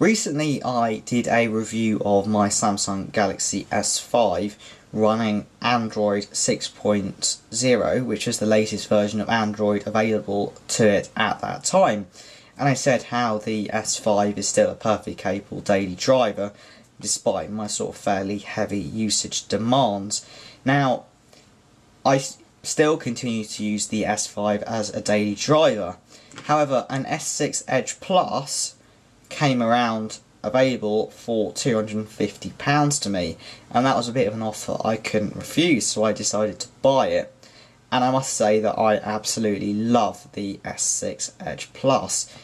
Recently I did a review of my Samsung Galaxy S5 running Android 6.0, which is the latest version of Android available to it at that time. And I said how the S5 is still a perfectly capable daily driver despite my sort of fairly heavy usage demands. Now, I still continue to use the S5 as a daily driver. However, an S6 Edge Plus came around available for £250 to me, and that was a bit of an offer I couldn't refuse, so I decided to buy it. And I must say that I absolutely love the S6 Edge Plus.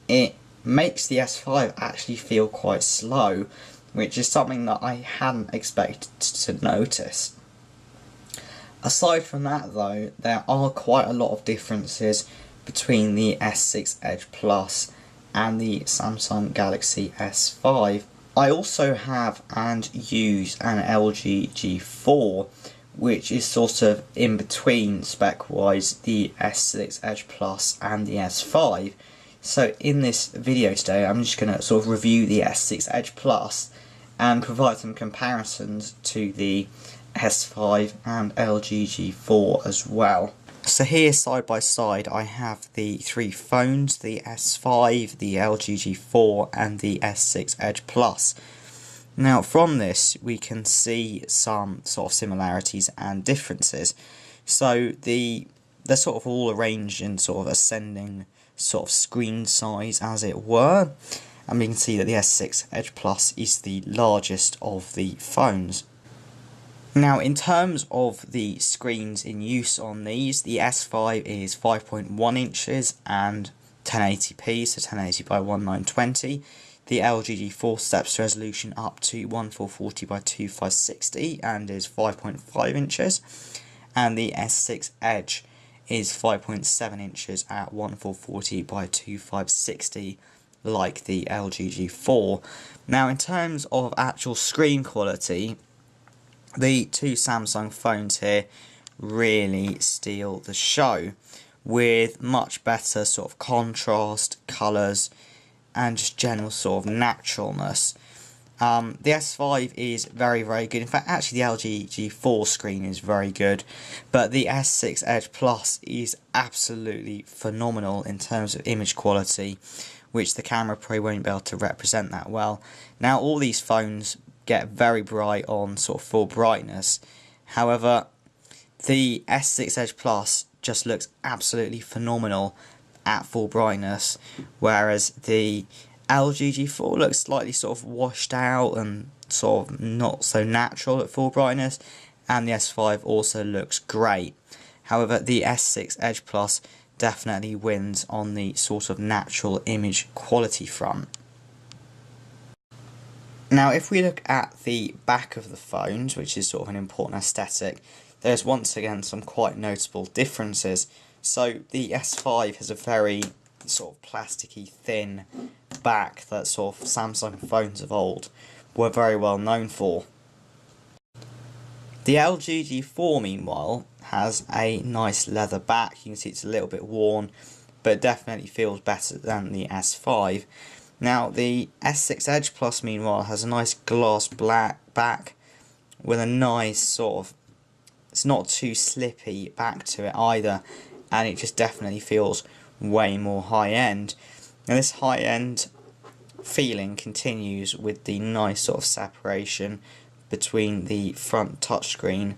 It makes the S5 actually feel quite slow, which is something that I hadn't expected to notice. Aside from that though, there are quite a lot of differences between the S6 Edge Plus and the Samsung Galaxy S5. I also have and use an LG G4, which is sort of in between spec-wise the S6 Edge Plus and the S5. So in this video today I'm just going to sort of review the S6 Edge Plus and provide some comparisons to the S5 and LG G4 as well. So here side by side I have the three phones, the S5, the LG G4 and the S6 Edge Plus. Now from this we can see some sort of similarities and differences. So they're sort of all arranged in sort of ascending sort of screen size as it were. And we can see that the S6 Edge Plus is the largest of the phones. Now in terms of the screens in use on these, the S5 is 5.1 inches and 1080p, so 1080 by 1920. The LG G4 steps the resolution up to 1440 by 2560 and is 5.5 inches. And the S6 Edge is 5.7 inches at 1440 by 2560, like the LG G4. Now in terms of actual screen quality, the two Samsung phones here really steal the show with much better sort of contrast, colours and just general sort of naturalness. The S5 is very good. In fact, actually the LG G4 screen is very good, but the S6 Edge Plus is absolutely phenomenal in terms of image quality, which the camera probably won't be able to represent that well. Now all these phones get very bright on sort of full brightness. However, the S6 Edge Plus just looks absolutely phenomenal at full brightness, whereas the LG G4 looks slightly sort of washed out and sort of not so natural at full brightness, and the S5 also looks great. However, the S6 Edge Plus definitely wins on the sort of natural image quality front. Now if we look at the back of the phones, which is sort of an important aesthetic, there's once again some quite notable differences. So the S5 has a very sort of plasticky thin back that sort of Samsung phones of old were very well known for. The LG G4 meanwhile has a nice leather back. You can see it's a little bit worn, but it definitely feels better than the S5. Now the S6 Edge Plus meanwhile has a nice gloss black back with a nice sort of, it's not too slippy back to it either, and it just definitely feels way more high end. Now this high end feeling continues with the nice sort of separation between the front touchscreen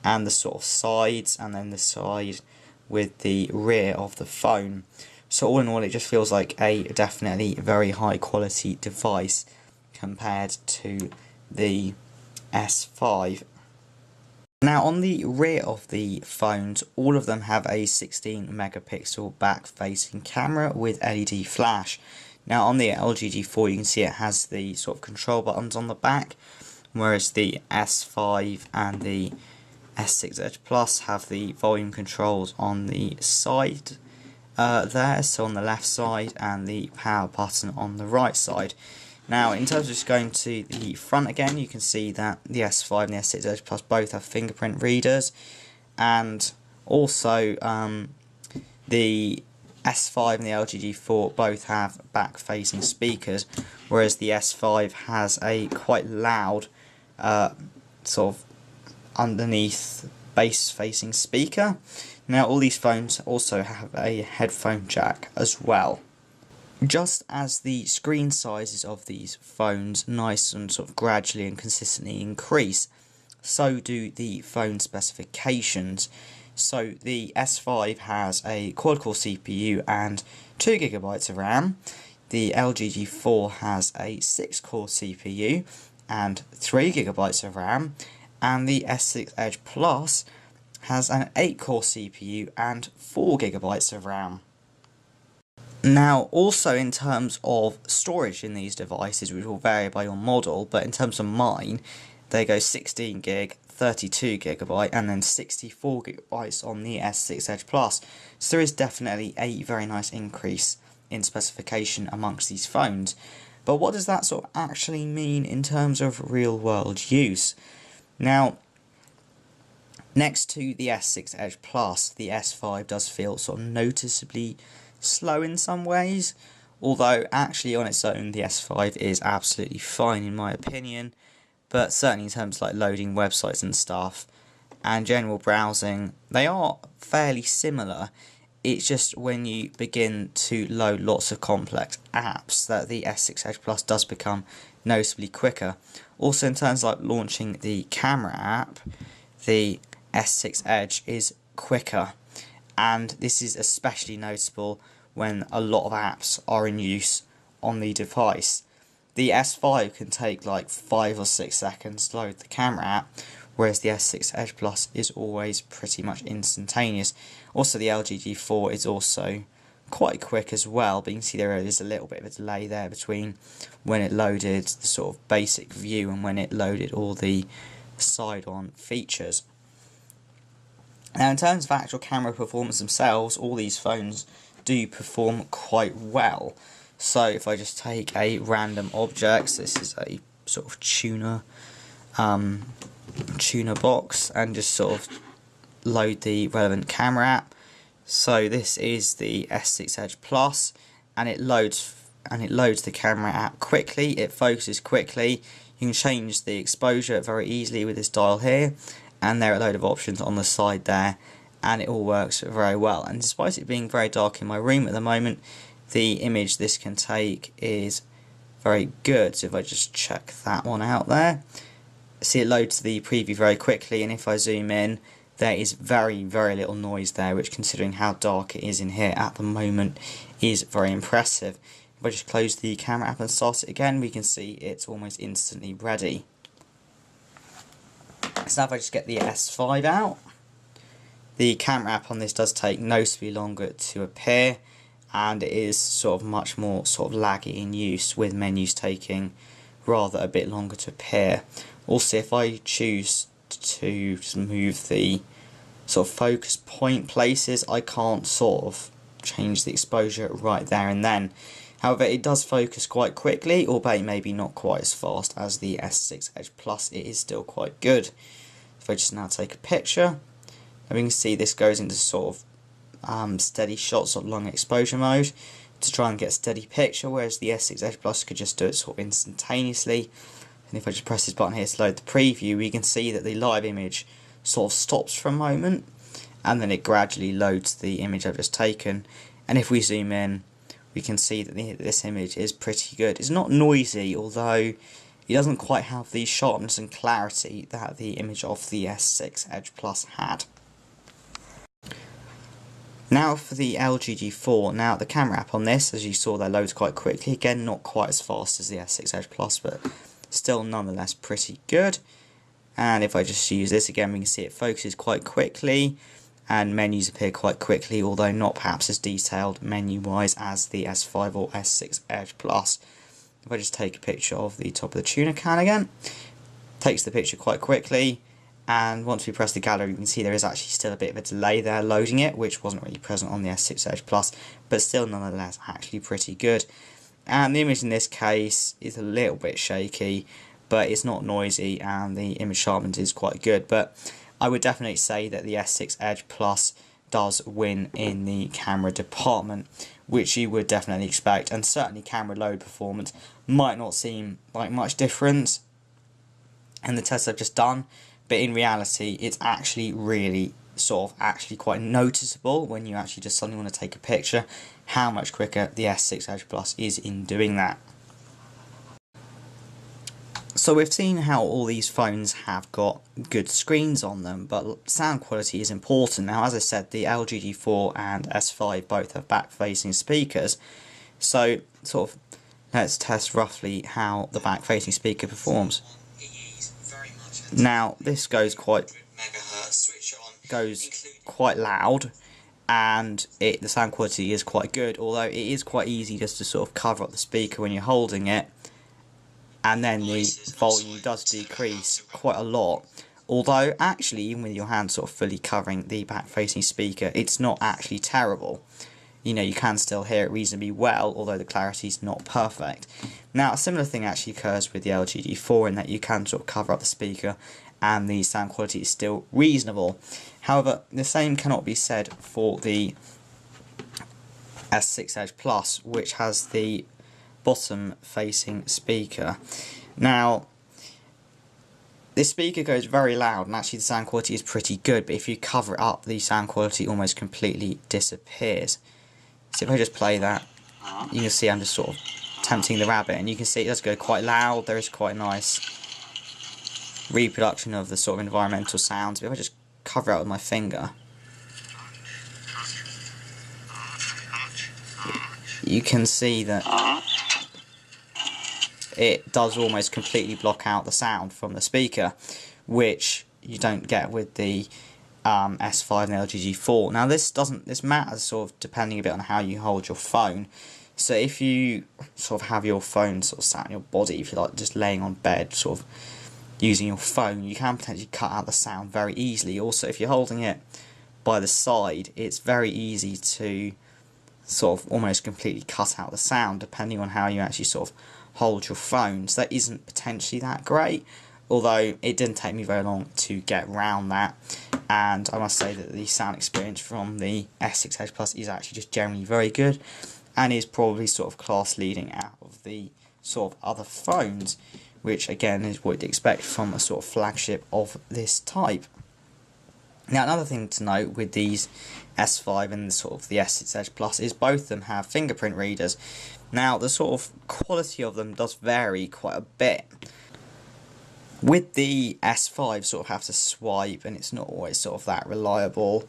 and the sort of sides, and then the side with the rear of the phone. So all in all, it just feels like a definitely very high quality device compared to the S5. Now on the rear of the phones, all of them have a 16 megapixel back facing camera with LED flash. Now on the LG G4 you can see it has the sort of control buttons on the back, whereas the S5 and the S6 Edge Plus have the volume controls on the side there, so on the left side, and the power button on the right side. Now in terms of just going to the front again, you can see that the S5 and the S6 Edge Plus both have fingerprint readers, and also the S5 and the LG G4 both have back-facing speakers, whereas the S5 has a quite loud sort of underneath bass-facing speaker. Now all these phones also have a headphone jack as well. Just as the screen sizes of these phones nice and sort of gradually and consistently increase, so do the phone specifications. So the S5 has a quad-core CPU and 2 GB of RAM. The LG G4 has a 6-core CPU and 3 GB of RAM, and the S6 Edge Plus has an 8-core CPU and 4 GB of RAM. Now, also in terms of storage in these devices, which will vary by your model, but in terms of mine, they go 16 gig, 32 GB, and then 64 GB on the S6 Edge Plus. So there is definitely a very nice increase in specification amongst these phones. But what does that sort of actually mean in terms of real-world use? Now, next to the S6 Edge Plus, the S5 does feel sort of noticeably slow in some ways, although actually on its own the S5 is absolutely fine in my opinion, but certainly in terms of like loading websites and stuff and general browsing, they are fairly similar. It's just when you begin to load lots of complex apps that the S6 Edge Plus does become noticeably quicker. Also in terms of like launching the camera app, the S6 Edge is quicker, and this is especially noticeable when a lot of apps are in use on the device. The S5 can take like 5 or 6 seconds to load the camera app, whereas the S6 Edge Plus is always pretty much instantaneous. Also the LG G4 is also quite quick as well, but you can see there is a little bit of a delay there between when it loaded the sort of basic view and when it loaded all the side-on features. Now in terms of actual camera performance themselves, all these phones do perform quite well. So if I just take a random object, so this is a sort of tuner box, and just sort of load the relevant camera app. So this is the S6 Edge Plus, and it loads the camera app quickly. It focuses quickly. You can change the exposure very easily with this dial here, and there are a load of options on the side there, and it all works very well. And despite it being very dark in my room at the moment, the image this can take is very good. So if I just check that one out there, see it loads the preview very quickly, and if I zoom in, there is very little noise there, which considering how dark it is in here at the moment is very impressive. If I just close the camera app and start it again, we can see it's almost instantly ready. So now if I just get the S5 out, the camera app on this does take noticeably longer to appear, and it is sort of much more sort of laggy in use, with menus taking rather a bit longer to appear. Also, if I choose to move the sort of focus point places, I can't sort of change the exposure right there and then. However, it does focus quite quickly, albeit maybe not quite as fast as the S6 Edge Plus. It is still quite good. If I just now take a picture, and we can see this goes into sort of steady shots or long exposure mode to try and get a steady picture, whereas the S6 Edge Plus could just do it sort of instantaneously. And if I just press this button here to load the preview, we can see that the live image sort of stops for a moment, and then it gradually loads the image I've just taken. And if we zoom in, we can see that this image is pretty good. It's not noisy, although it doesn't quite have the sharpness and clarity that the image of the S6 Edge Plus had. Now for the LG G4. Now the camera app on this, as you saw there, loads quite quickly. Again, not quite as fast as the S6 Edge Plus, but still nonetheless pretty good. And if I just use this again, we can see it focuses quite quickly, and menus appear quite quickly, although not perhaps as detailed menu-wise as the S5 or S6 Edge Plus. If I just take a picture of the top of the tuner can again, takes the picture quite quickly, and once we press the gallery, you can see there is actually still a bit of a delay there loading it, which wasn't really present on the S6 Edge Plus, but still nonetheless actually pretty good. And the image in this case is a little bit shaky, but it's not noisy, and the image sharpness is quite good. But I would definitely say that the S6 Edge Plus does win in the camera department, which you would definitely expect, and certainly camera load performance might not seem like much difference in the tests I've just done, but in reality it's actually really quite noticeable when you actually just suddenly want to take a picture how much quicker the S6 Edge Plus is in doing that. So we've seen how all these phones have got good screens on them, but sound quality is important. Now, as I said, the LG G4 and S5 both have back-facing speakers, so let's test roughly how the back-facing speaker performs. Now, this goes quite loud, and the sound quality is quite good, although it is quite easy just to sort of cover up the speaker when you're holding it, and then the volume does decrease quite a lot. Although actually, even with your hand sort of fully covering the back-facing speaker, it's not actually terrible. You know, you can still hear it reasonably well, although the clarity is not perfect. Now, a similar thing actually occurs with the LG G4 in that you can sort of cover up the speaker and the sound quality is still reasonable. However, the same cannot be said for the S6 Edge Plus, which has the bottom facing speaker. Now, this speaker goes very loud and actually the sound quality is pretty good, but if you cover it up, the sound quality almost completely disappears. So if I just play that, you can see I'm just sort of tempting the rabbit, and you can see it does go quite loud. There is quite a nice reproduction of the sort of environmental sounds. But if I just cover it up with my finger, you can see that it does almost completely block out the sound from the speaker, which you don't get with the S5 and LG G4. Now this matters sort of depending a bit on how you hold your phone. So if you sort of have your phone sort of sat on your body, if you're like just laying on bed sort of using your phone, you can potentially cut out the sound very easily. Also, if you're holding it by the side, it's very easy to sort of almost completely cut out the sound depending on how you actually sort of hold your phone. So that isn't potentially that great, although it didn't take me very long to get around that, and I must say that the sound experience from the S6 Edge Plus is actually just generally very good and is probably sort of class leading out of the sort of other phones, which again is what you'd expect from a sort of flagship of this type. Now, another thing to note with these S5 and sort of the S6 Edge Plus is both of them have fingerprint readers. Now, the sort of quality of them does vary quite a bit. With the S5, sort of have to swipe, and it's not always sort of that reliable,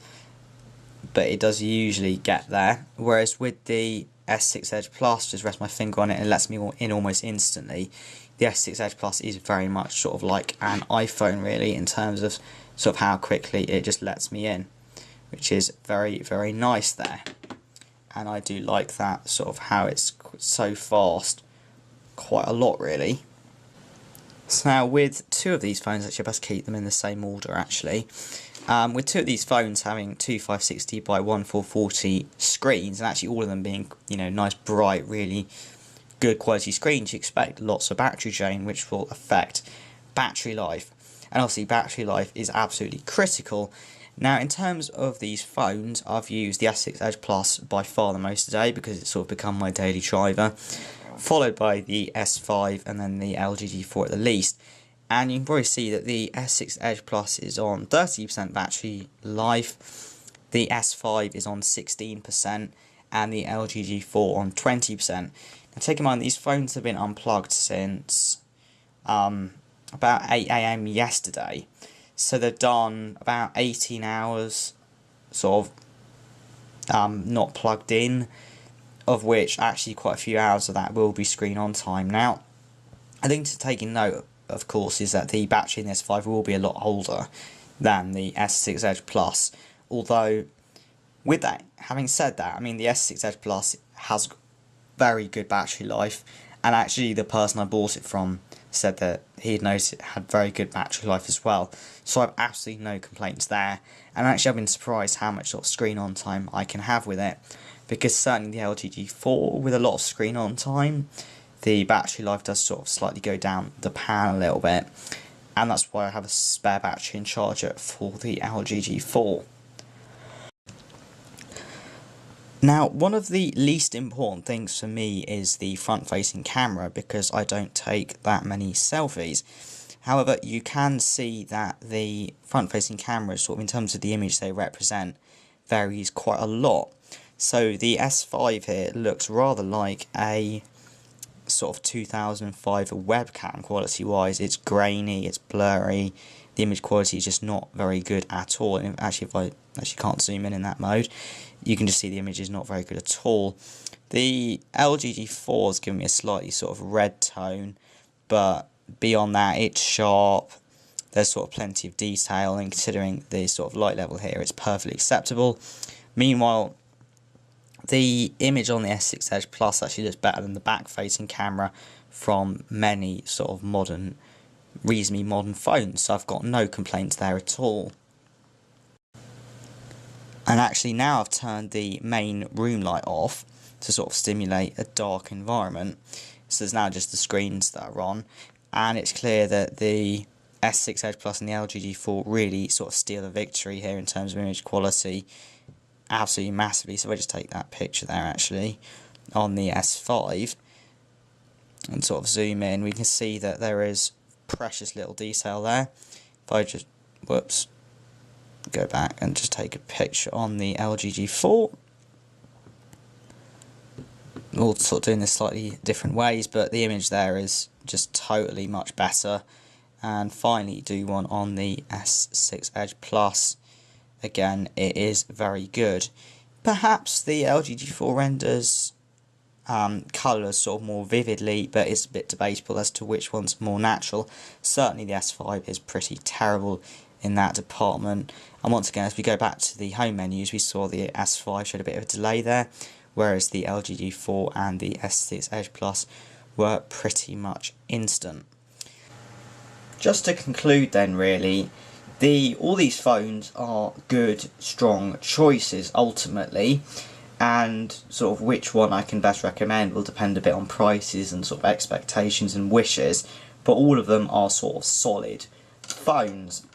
but it does usually get there. Whereas with the S6 Edge Plus, just rest my finger on it and it lets me in almost instantly. The S6 Edge Plus is very much sort of like an iPhone really, in terms of sort of how quickly it just lets me in, which is very, very nice there. And I do like that sort of how it's so fast, quite a lot really. So now with two of these phones, actually I best keep them in the same order actually. With two of these phones having two 560 by 1440 screens, and actually all of them being, you know, nice bright, really good quality screens, you expect lots of battery drain, which will affect battery life. And obviously battery life is absolutely critical. Now, in terms of these phones, I've used the S6 Edge Plus by far the most today because it's sort of become my daily driver, followed by the S5 and then the LG G4 at the least. And you can probably see that the S6 Edge Plus is on 30% battery life, the S5 is on 16%, and the LG G4 on 20%. Now, take in mind, these phones have been unplugged since about 8 AM yesterday. So they've done about 18 hours sort of not plugged in, of which actually quite a few hours of that will be screen on time. Now, I think to take in note, of course, is that the battery in the S5 will be a lot older than the S6 Edge Plus. Although, with that, having said that, I mean, the S6 Edge Plus has very good battery life, and actually the person I bought it from said that he'd noticed it had very good battery life as well. So I've absolutely no complaints there, and actually I've been surprised how much sort of screen on time I can have with it, because certainly the LG G4 with a lot of screen on time, the battery life does sort of slightly go down the pan a little bit, and that's why I have a spare battery and charger for the LG G4. Now, one of the least important things for me is the front-facing camera, because I don't take that many selfies. However, you can see that the front-facing camera, sort of in terms of the image they represent, varies quite a lot. So the S5 here looks rather like a sort of 2005 webcam quality-wise. It's grainy, it's blurry, the image quality is just not very good at all. And actually, if I actually can't zoom in that mode, you can just see the image is not very good at all. The LG G4 has given me a slightly sort of red tone, but beyond that it's sharp. There's sort of plenty of detail, and considering the sort of light level here, it's perfectly acceptable. Meanwhile, the image on the S6 Edge Plus actually looks better than the back-facing camera from many sort of reasonably modern phones, so I've got no complaints there at all. And actually now I've turned the main room light off to sort of stimulate a dark environment, so there's now just the screens that are on, and it's clear that the S6 Edge Plus and the LG G4 really sort of steal the victory here in terms of image quality, absolutely massively. So if I just take that picture there actually on the S5 and sort of zoom in, we can see that there is precious little detail there. If I just, whoops, go back and just take a picture on the LG G4, all sort of doing this slightly different ways, but the image there is just totally much better. And finally do one on the S6 Edge Plus. Again, it is very good. Perhaps the LG G4 renders colours sort of more vividly, but it's a bit debatable as to which one's more natural. Certainly the S5 is pretty terrible in that department. And once again, as we go back to the home menus, we saw the S5 showed a bit of a delay there, whereas the LG G4 and the S6 Edge Plus were pretty much instant. Just to conclude then, really, all these phones are good, strong choices ultimately, and sort of which one I can best recommend will depend a bit on prices and sort of expectations and wishes, but all of them are sort of solid phones.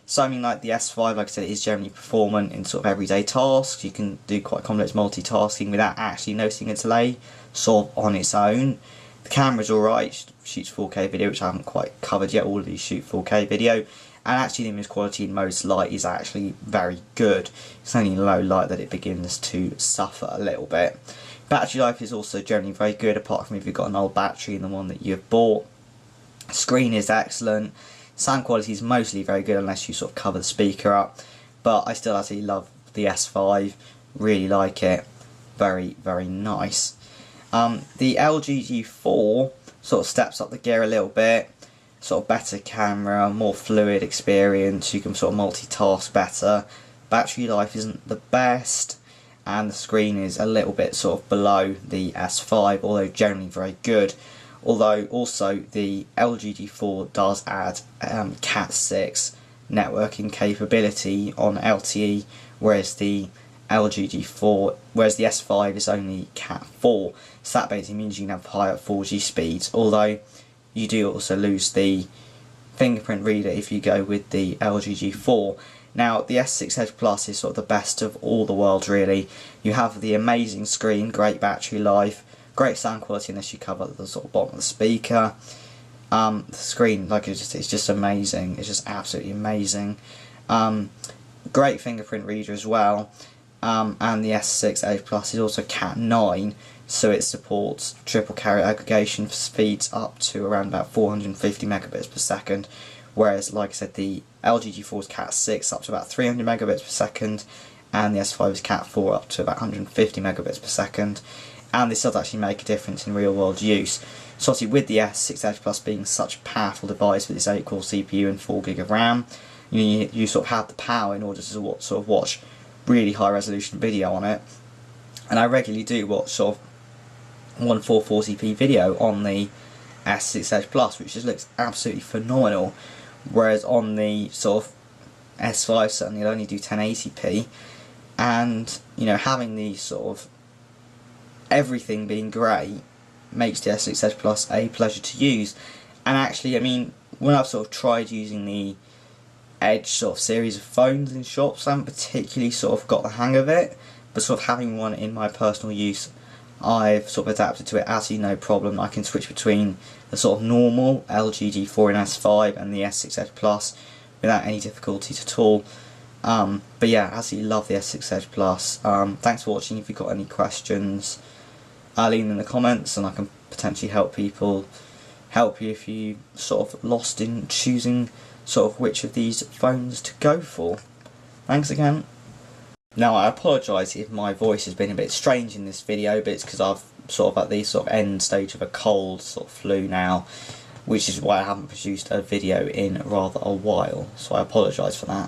So I mean, like the S5, like I said, is generally performant in sort of everyday tasks. You can do quite complex multitasking without actually noticing a delay sort of on its own. The camera's alright, shoots 4K video, which I haven't quite covered yet. All of these shoot 4K video. And actually the image quality in most light is actually very good. It's only in low light that it begins to suffer a little bit. Battery life is also generally very good, apart from if you've got an old battery in the one that you've bought. Screen is excellent. Sound quality is mostly very good unless you sort of cover the speaker up. But I still absolutely love the S5. Really like it. Very, very nice. The LG G4 sort of steps up the gear a little bit. Sort of better camera, more fluid experience, you can sort of multitask better. Battery life isn't the best, and the screen is a little bit sort of below the S5, although generally very good. Although also the LG G4 does add Cat6 networking capability on LTE, whereas the S5 is only Cat4. So that basically means you can have higher 4G speeds, although you do also lose the fingerprint reader if you go with the LG G4. Now, the S6 Edge Plus is sort of the best of all the world, really. You have the amazing screen, great battery life, great sound quality unless you cover the sort of bottom of the speaker. The screen, like it's just amazing. It's just absolutely amazing. Great fingerprint reader as well. And the S6 Edge Plus is also Cat9. So it supports triple carrier aggregation for speeds up to around about 450 megabits per second, whereas, like I said, the LG G4 is Cat6 up to about 300 megabits per second, and the S5 is Cat4 up to about 150 megabits per second. And this does actually make a difference in real world use. So obviously, with the S6 Edge Plus being such a powerful device with its 8-core CPU and 4GB of RAM, you sort of have the power in order to sort of watch really high resolution video on it. And I regularly do watch sort of 1440p video on the S6 Edge Plus, which just looks absolutely phenomenal, whereas on the sort of S5 certainly it'll only do 1080p, and you know, having the sort of everything being great makes the S6 Edge Plus a pleasure to use. And actually, I mean, when I've sort of tried using the Edge sort of series of phones in shops, I haven't particularly sort of got the hang of it, but sort of having one in my personal use, I've sort of adapted to it as no problem. I can switch between the sort of normal LG G4 and S5 and the S6 Edge Plus without any difficulties at all. But yeah, absolutely love the S6 Edge Plus. Thanks for watching. If you've got any questions, leave them in the comments and I can potentially help you if you sort of lost in choosing sort of which of these phones to go for. Thanks again. Now I apologise if my voice has been a bit strange in this video, but it's because I've sort of at the sort of end stage of a cold sort of flu now, which is why I haven't produced a video in rather a while, so I apologise for that.